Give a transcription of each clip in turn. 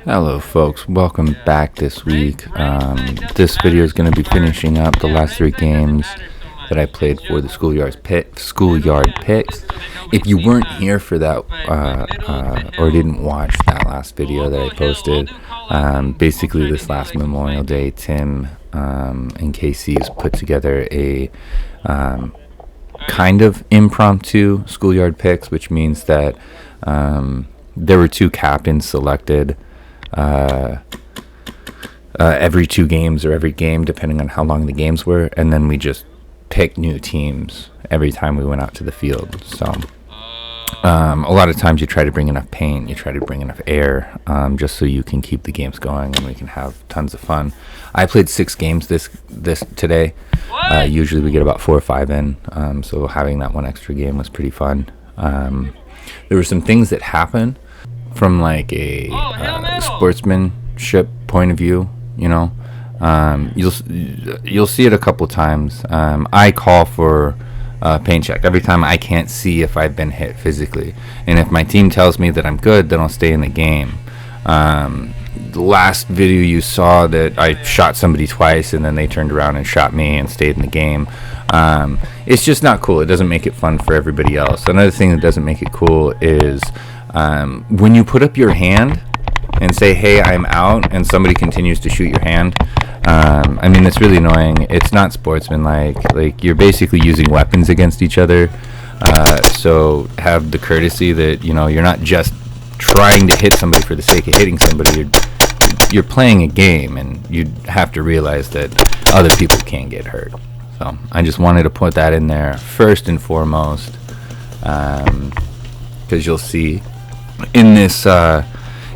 Hello folks, welcome back this week. This video is going to be finishing up the last 3 games that I played for the schoolyard picks. If you weren't here for that or didn't watch that last video that I posted, basically this last Memorial Day, Tim and KC's put together a kind of impromptu schoolyard picks, which means that there were 2 captains selected every 2 games or every game, depending on how long the games were, and then we just picked new teams every time we went out to the field. So a lot of times you try to bring enough paint, you try to bring enough air, just so you can keep the games going and we can have tons of fun. I played 6 games today. Usually we get about 4 or 5 in, so having that 1 extra game was pretty fun. There were some things that happened from like a sportsmanship point of view, you know. You'll see it a couple times. I call for a paint check every time I can't see if I've been hit physically, and if my team tells me that I'm good, then I'll stay in the game. The last video you saw that I shot somebody twice and then they turned around and shot me and stayed in the game. It's just not cool. It doesn't make it fun for everybody else. Another thing that doesn't make it cool is when you put up your hand and say, hey, I'm out, and somebody continues to shoot your hand. I mean, it's really annoying. It's not sportsmanlike. Like, you're basically using weapons against each other. So have the courtesy that, you know, you're not just trying to hit somebody for the sake of hitting somebody. You're playing a game, and you have to realize that other people can get hurt. So I just wanted to put that in there first and foremost, because you'll see in this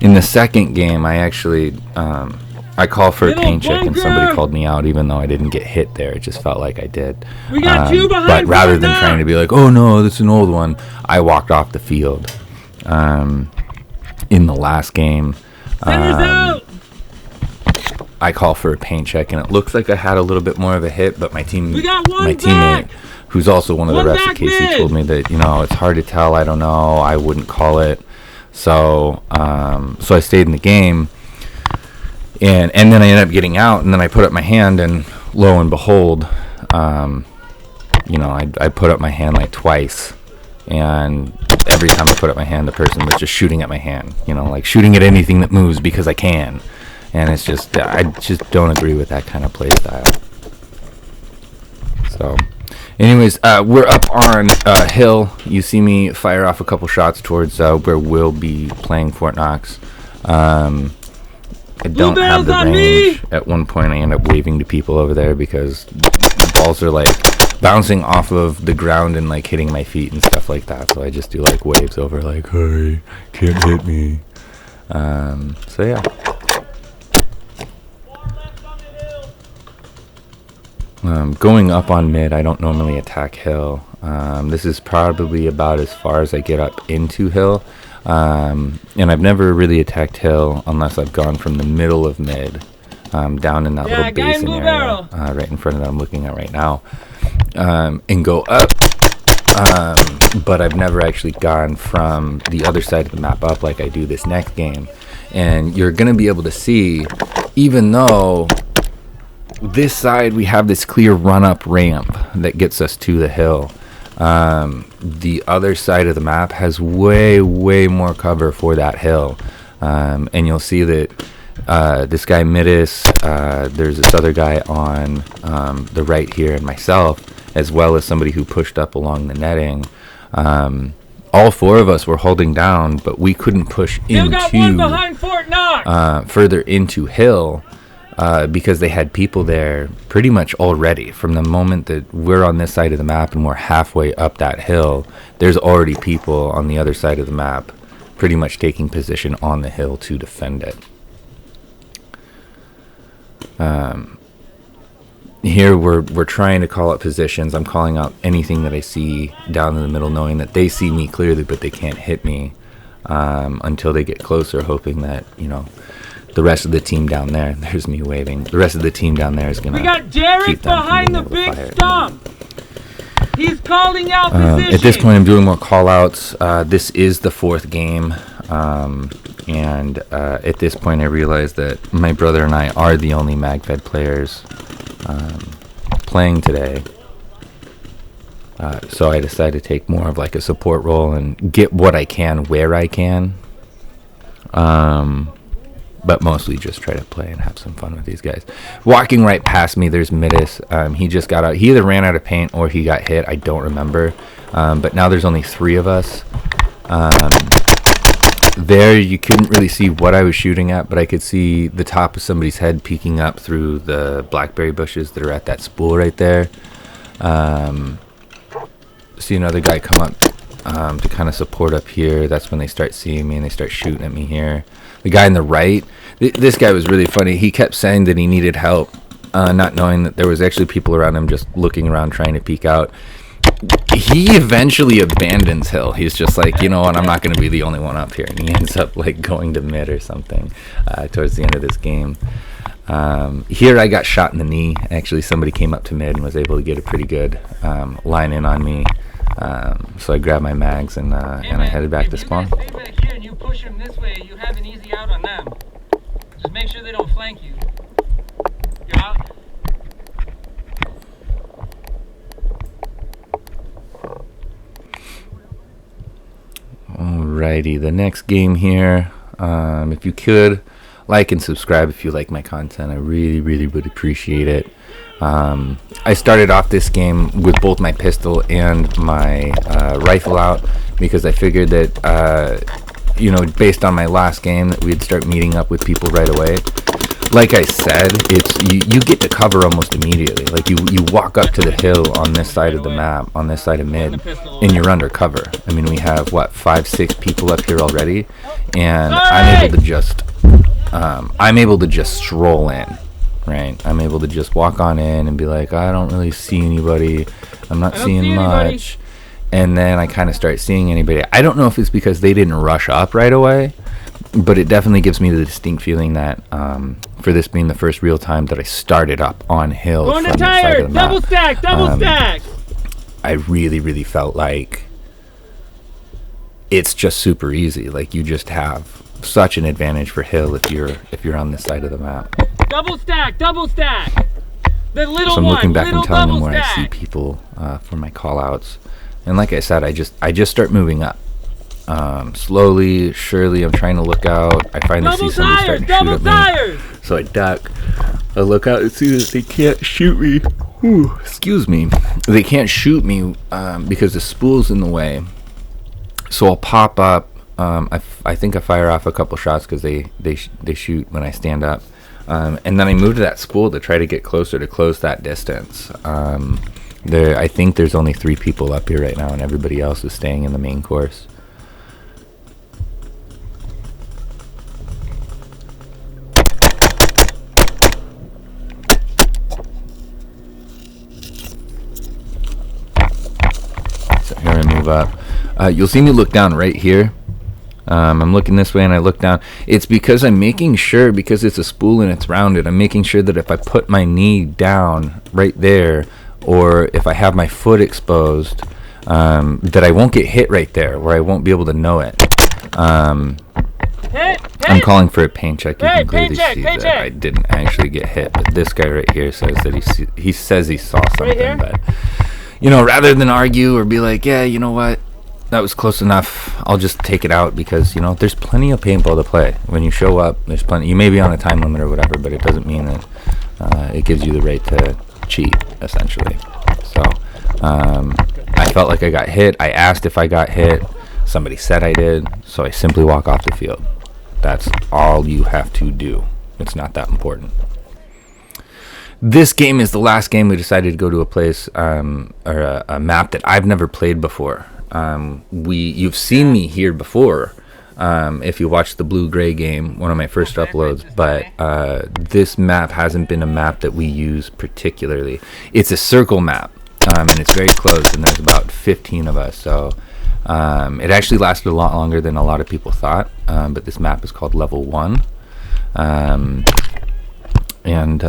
in the second game, I actually I called for a paint check and somebody called me out, even though I didn't get hit there. It just felt like I did. But rather than trying to be like, oh no, this is an old one, I walked off the field. In the last game, I call for a paint check, and it looks like I had a little bit more of a hit, but my teammate, who's also one of the refs at KC, told me that, you know, it's hard to tell. I don't know. I wouldn't call it. So so I stayed in the game, and then I ended up getting out, and then I put up my hand, and lo and behold, you know, I put up my hand like twice, and every time I put up my hand, the person was just shooting at my hand, you know, like shooting at anything that moves because I can. And it's just, I just don't agree with that kind of play style. So anyways, we're up on hill. You see me fire off a couple shots towards where we'll be playing Fort Knox. I don't have the range. At one point I end up waving to people over there because the balls are like bouncing off of the ground and like hitting my feet and stuff like that. So I just do like waves over, like, hey, can't hit me. So yeah. Going up on mid, I don't normally attack hill. This is probably about as far as I get up into hill. And I've never really attacked hill unless I've gone from the middle of mid down in that little basin area right in front of that I'm looking at right now, and go up. But I've never actually gone from the other side of the map up like I do this next game. And you're going to be able to see, even though this side we have this clear run-up ramp that gets us to the hill, the other side of the map has way more cover for that hill, and you'll see that this guy Midas, there's this other guy on the right here, and myself, as well as somebody who pushed up along the netting. All 4 of us were holding down, but we couldn't push further into hill, because they had people there pretty much already. From the moment that we're on this side of the map and we're halfway up that hill, there's already people on the other side of the map pretty much taking position on the hill to defend it. Here we're trying to call out positions. I'm calling out anything that I see down in the middle, knowing that they see me clearly but they can't hit me until they get closer, hoping that, you know, the rest of the team down there, there's me waving, the rest of the team down there is going to keep them behind the big stump. He's calling out position. At this point I'm doing more call outs. This is the 4th game, And at this point I realized that my brother and I are the only mag-fed players playing today. So I decided to take more of like a support role and get what I can where I can. But mostly just try to play and have some fun with these guys. Walking right past me, there's Midas. He just got out. He either ran out of paint or he got hit. I don't remember. But now there's only 3 of us. There, you couldn't really see what I was shooting at, but I could see the top of somebody's head peeking up through the blackberry bushes that are at that spool right there. See another guy come up to kind of support up here. That's when they start seeing me and they start shooting at me here. The guy on the right, this guy was really funny. He kept saying that he needed help, not knowing that there was actually people around him just looking around trying to peek out. He eventually abandons hill. He's just like, you know what, I'm not going to be the only one up here. And he ends up like going to mid or something towards the end of this game. Here I got shot in the knee. Actually, somebody came up to mid and was able to get a pretty good line in on me. So I grabbed my mags and I headed back to spawn. Stay back here and you push them this way, you have an easy out on them. Just make sure they don't flank you. You're out. Alrighty, the next game here. If you could like and subscribe if you like my content, I really would appreciate it. I started off this game with both my pistol and my rifle out because I figured that, you know, based on my last game, that we'd start meeting up with people right away. Like I said, it's you get to cover almost immediately. Like you walk up to the hill on this side of the map, on this side of mid, and you're under cover. I mean, we have what, 5-6 people up here already, and I'm able to just stroll in. Right, I'm able to just walk on in and be like, I don't really see anybody. I'm not seeing much. And then I kind of start seeing anybody. I don't know if it's because they didn't rush up right away, but it definitely gives me the distinct feeling that for this being the first real time that I started up on hill Going from to the side tire, of the map, double stack. I really felt like it's just super easy. Like you just have such an advantage for hill if you're on this side of the map. Double stack. The little So I'm looking back and telling them where stack. I see people for my call outs. And like I said, I just start moving up. Slowly, surely, I'm trying to look out. I finally see somebody starting to shoot at me. So I duck. I look out and see that they can't shoot me. Ooh, excuse me. They can't shoot me because the spool's in the way. So I'll pop up. I think I fire off a couple shots because they shoot when I stand up. And then I move to that spool to try to get closer to close that distance. I think there's only 3 people up here right now, and everybody else is staying in the main course. So here I move up. You'll see me look down right here. I'm looking this way and I look down. It's because I'm making sure, because it's a spool and it's rounded, I'm making sure that if I put my knee down right there, or if I have my foot exposed, that I won't get hit right there, where I won't be able to know it. I'm calling for a paint check. You can clearly see that I didn't actually get hit, but this guy right here says that he says he saw something. But you know, rather than argue or be like, yeah, you know what, that was close enough, I'll just take it out, because you know there's plenty of paintball to play. When you show up, there's plenty. You may be on a time limit or whatever, but it doesn't mean that it gives you the right to cheat, essentially. So I felt like I got hit. I asked if I got hit. Somebody said I did, so I simply walk off the field. That's all you have to do. It's not that important. This game is the last game we decided to go to a place or a map that I've never played before. You've seen me here before if you watched the blue-gray game, one of my first uploads, but this map hasn't been a map that we use particularly. It's a circle map, and it's very close, and there's about 15 of us, so it actually lasted a lot longer than a lot of people thought, but this map is called Level 1. And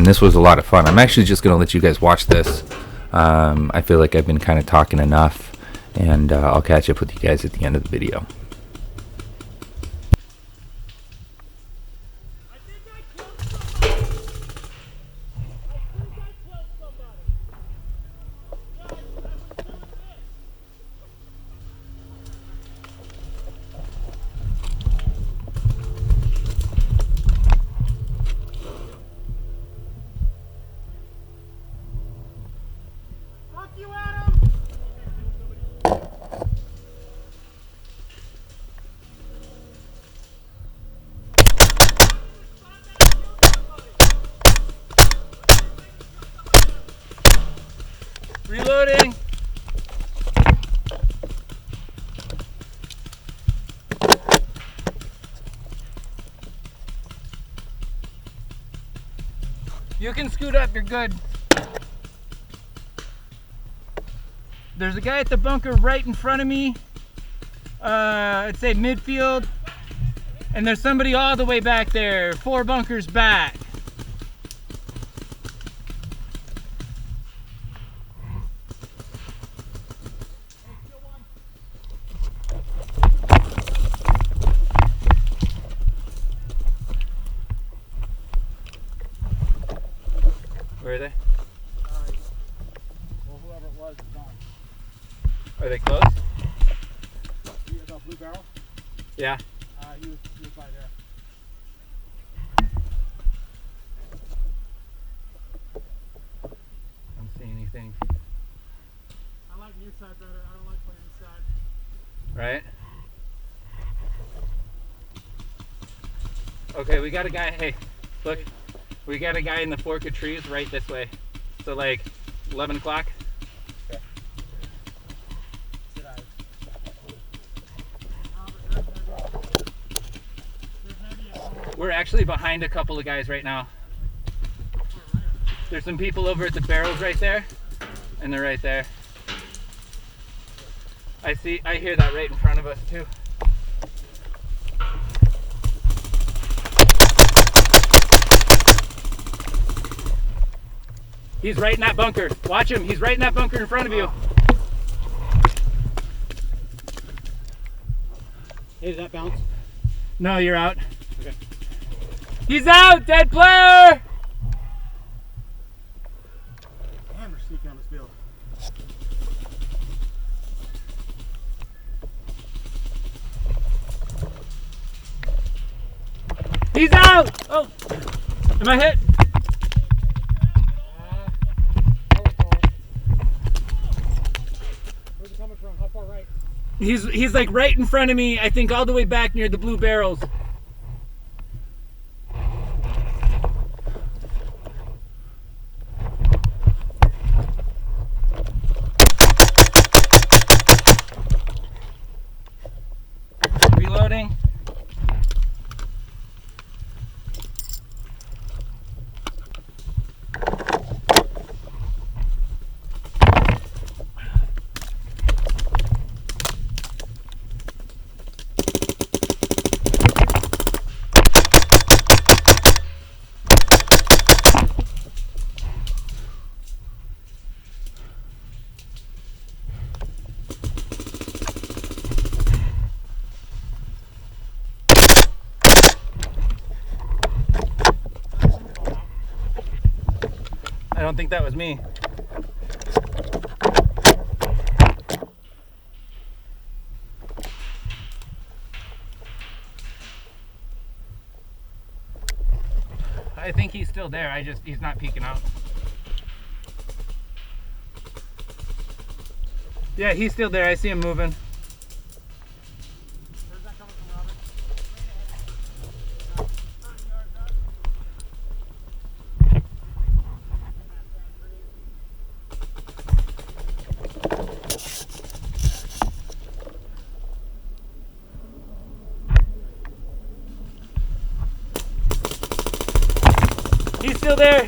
this was a lot of fun. I'm actually just going to let you guys watch this. I feel like I've been kind of talking enough, and I'll catch up with you guys at the end of the video. Reloading. You can scoot up, you're good. There's a guy at the bunker right in front of me. I'd say midfield. And there's somebody all the way back there, 4 bunkers back. Where are they? Well, whoever it was is gone. Are they close? The blue barrel? Yeah. He was by there. I don't see anything. I like the inside better. I don't like playing inside. Right? Okay, we got a guy. Hey, look. We got a guy in the fork of trees right this way. So like 11 o'clock. Okay. We're actually behind a couple of guys right now. There's some people over at the barrels right there. And they're right there. I hear that right in front of us too. He's right in that bunker. Watch him. He's right in that bunker in front of you. Hey, did that bounce? No, you're out. Okay. He's out! Dead player! Damn, they're sneaking on this field. He's out! Oh! Am I hit? Where's it coming from? How far right? He's like right in front of me, I think all the way back near the blue barrels. Reloading. I don't think that was me. I think he's still there. He's not peeking out. Yeah, he's still there. I see him moving. Where's that coming from, Robert? He's still there.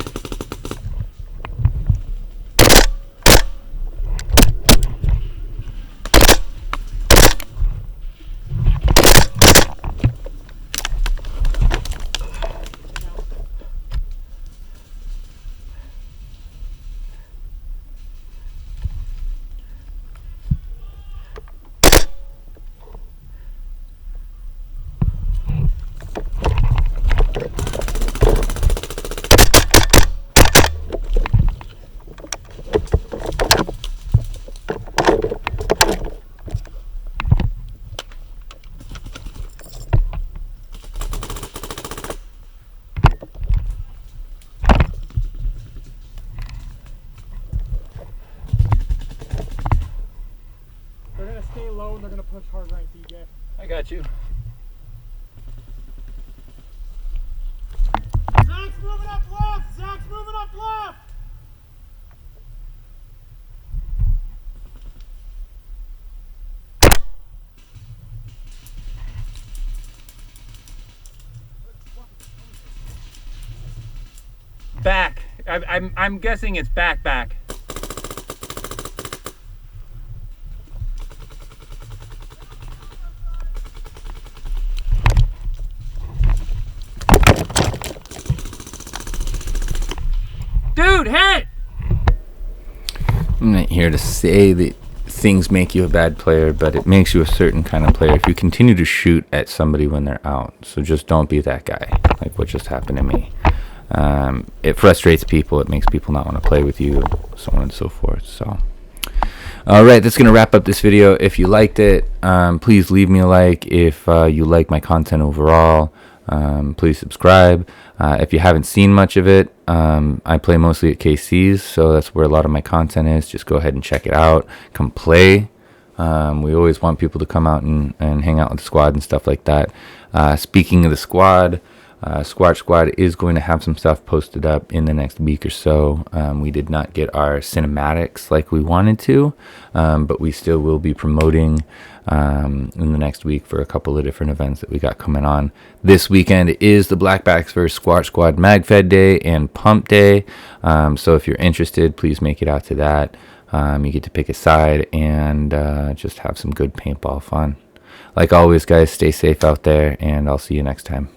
They're gonna stay low and they're gonna push hard right, DJ. I got you. Zach's moving up left! Zach's moving up left! back. I'm guessing it's back. Dude, hit! I'm not here to say that things make you a bad player, but it makes you a certain kind of player if you continue to shoot at somebody when they're out. So just don't be that guy, like what just happened to me. It frustrates people. It makes people not want to play with you, so on and so forth. So, all right, that's going to wrap up this video. If you liked it, please leave me a like. If you like my content overall, please subscribe. If you haven't seen much of it, I play mostly at KC's, so that's where a lot of my content is. Just go ahead and check it out. Come play. We always want people to come out and hang out with the squad and stuff like that. Speaking of the squad, Squatch Squad is going to have some stuff posted up in the next week or so. We did not get our cinematics like we wanted to, but we still will be promoting in the next week for a couple of different events that we got coming on. This weekend is the Blackbacks vs. Squatch Squad MagFed Day and Pump Day. So if you're interested, please make it out to that. You get to pick a side and just have some good paintball fun. Like always, guys, stay safe out there, and I'll see you next time.